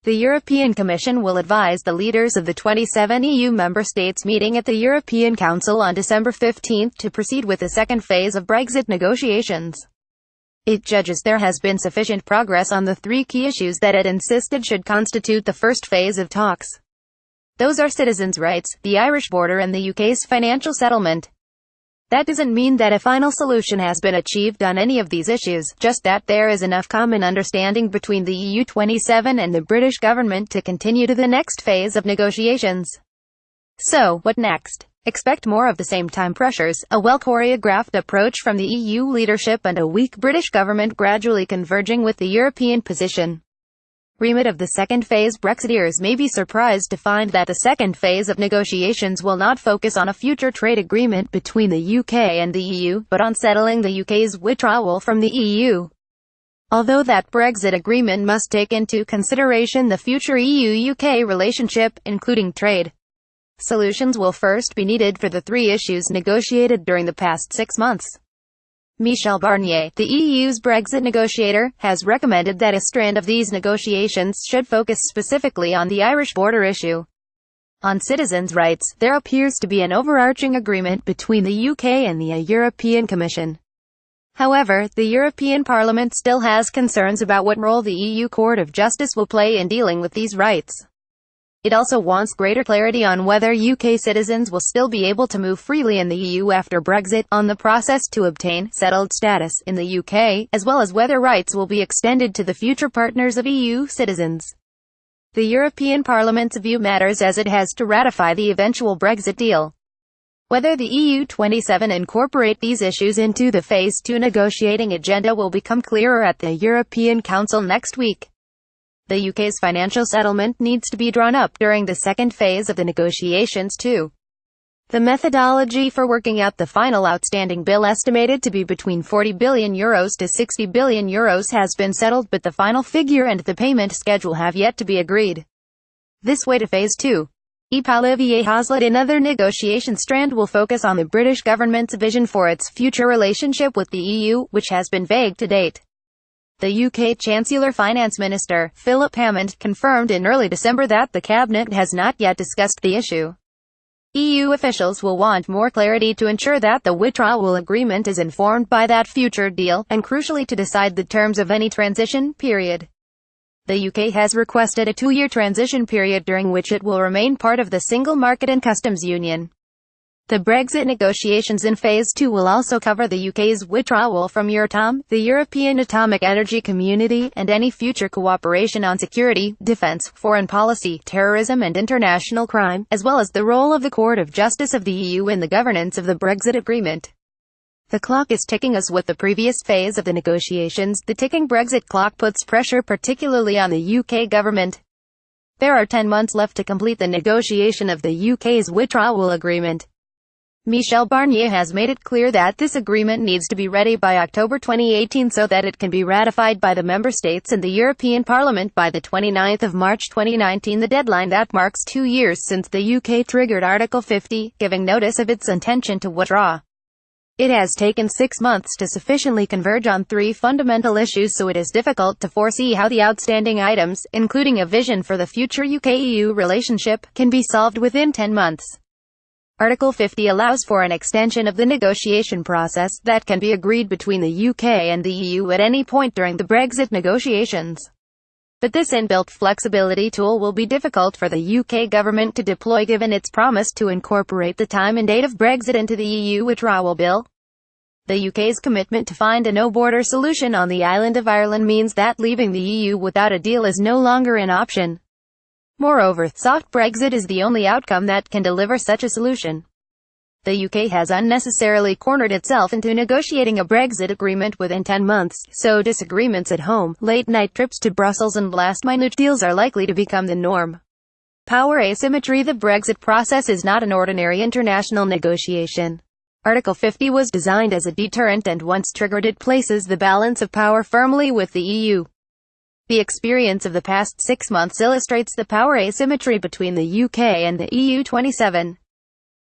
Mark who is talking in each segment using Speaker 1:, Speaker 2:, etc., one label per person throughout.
Speaker 1: The European Commission will advise the leaders of the 27 EU member states meeting at the European Council on December 15 to proceed with the second phase of Brexit negotiations. It judges there has been sufficient progress on the three key issues that it insisted should constitute the first phase of talks. Those are citizens' rights, the Irish border and the UK's financial settlement. That doesn't mean that a final solution has been achieved on any of these issues, just that there is enough common understanding between the EU 27 and the British government to continue to the next phase of negotiations. So, what next? Expect more of the same time pressures, a well-choreographed approach from the EU leadership and a weak British government gradually converging with the European position. Remit of the second phase. Brexiteers may be surprised to find that the second phase of negotiations will not focus on a future trade agreement between the UK and the EU, but on settling the UK's withdrawal from the EU. Although that Brexit agreement must take into consideration the future EU-UK relationship, including trade. Solutions will first be needed for the three issues negotiated during the past 6 months. Michel Barnier, the EU's Brexit negotiator, has recommended that a strand of these negotiations should focus specifically on the Irish border issue. On citizens' rights, there appears to be an overarching agreement between the UK and the European Commission. However, the European Parliament still has concerns about what role the EU Court of Justice will play in dealing with these rights. It also wants greater clarity on whether UK citizens will still be able to move freely in the EU after Brexit, on the process to obtain settled status in the UK, as well as whether rights will be extended to the future partners of EU citizens. The European Parliament's view matters as it has to ratify the eventual Brexit deal. Whether the EU 27 incorporate these issues into the Phase 2 negotiating agenda will become clearer at the European Council next week. The UK's financial settlement needs to be drawn up during the second phase of the negotiations too. The methodology for working out the final outstanding bill, estimated to be between €40 billion to €60 billion, has been settled, but the final figure and the payment schedule have yet to be agreed. This way to phase 2. Olivier Hazlitt. Another negotiation strand will focus on the British government's vision for its future relationship with the EU, which has been vague to date. The UK Chancellor Finance Minister, Philip Hammond, confirmed in early December that the Cabinet has not yet discussed the issue. EU officials will want more clarity to ensure that the withdrawal agreement is informed by that future deal, and crucially to decide the terms of any transition period. The UK has requested a 2-year transition period during which it will remain part of the single market and customs union. The Brexit negotiations in Phase 2 will also cover the UK's withdrawal from Euratom, the European Atomic Energy Community, and any future cooperation on security, defence, foreign policy, terrorism and international crime, as well as the role of the Court of Justice of the EU in the governance of the Brexit agreement. The clock is ticking. As with the previous phase of the negotiations, the ticking Brexit clock puts pressure particularly on the UK government. There are 10 months left to complete the negotiation of the UK's withdrawal agreement. Michel Barnier has made it clear that this agreement needs to be ready by October 2018 so that it can be ratified by the Member States and the European Parliament by the 29th of March 2019, the deadline that marks 2 years since the UK triggered Article 50, giving notice of its intention to withdraw. It has taken 6 months to sufficiently converge on 3 fundamental issues, so it is difficult to foresee how the outstanding items, including a vision for the future UK-EU relationship, can be solved within 10 months. Article 50 allows for an extension of the negotiation process that can be agreed between the UK and the EU at any point during the Brexit negotiations. But this inbuilt flexibility tool will be difficult for the UK government to deploy given its promise to incorporate the time and date of Brexit into the EU withdrawal bill. The UK's commitment to find a no-border solution on the island of Ireland means that leaving the EU without a deal is no longer an option. Moreover, soft Brexit is the only outcome that can deliver such a solution. The UK has unnecessarily cornered itself into negotiating a Brexit agreement within 10 months, so disagreements at home, late-night trips to Brussels and last-minute deals are likely to become the norm. Power asymmetry. The Brexit process is not an ordinary international negotiation. Article 50 was designed as a deterrent, and once triggered it places the balance of power firmly with the EU. The experience of the past 6 months illustrates the power asymmetry between the UK and the EU 27.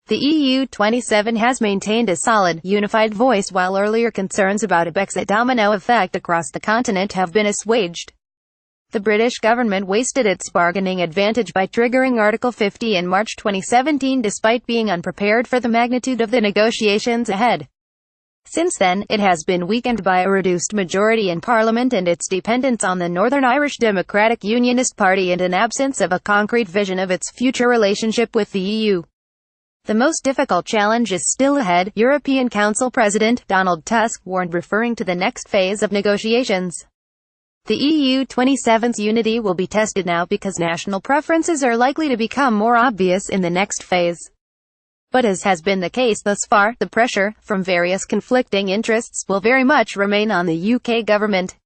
Speaker 1: The EU 27 has maintained a solid, unified voice while earlier concerns about a Brexit domino effect across the continent have been assuaged. The British government wasted its bargaining advantage by triggering Article 50 in March 2017 despite being unprepared for the magnitude of the negotiations ahead. Since then, it has been weakened by a reduced majority in Parliament and its dependence on the Northern Irish Democratic Unionist Party and an absence of a concrete vision of its future relationship with the EU. The most difficult challenge is still ahead, European Council President Donald Tusk warned, referring to the next phase of negotiations. The EU 27's unity will be tested now because national preferences are likely to become more obvious in the next phase. But as has been the case thus far, the pressure from various conflicting interests will very much remain on the UK government.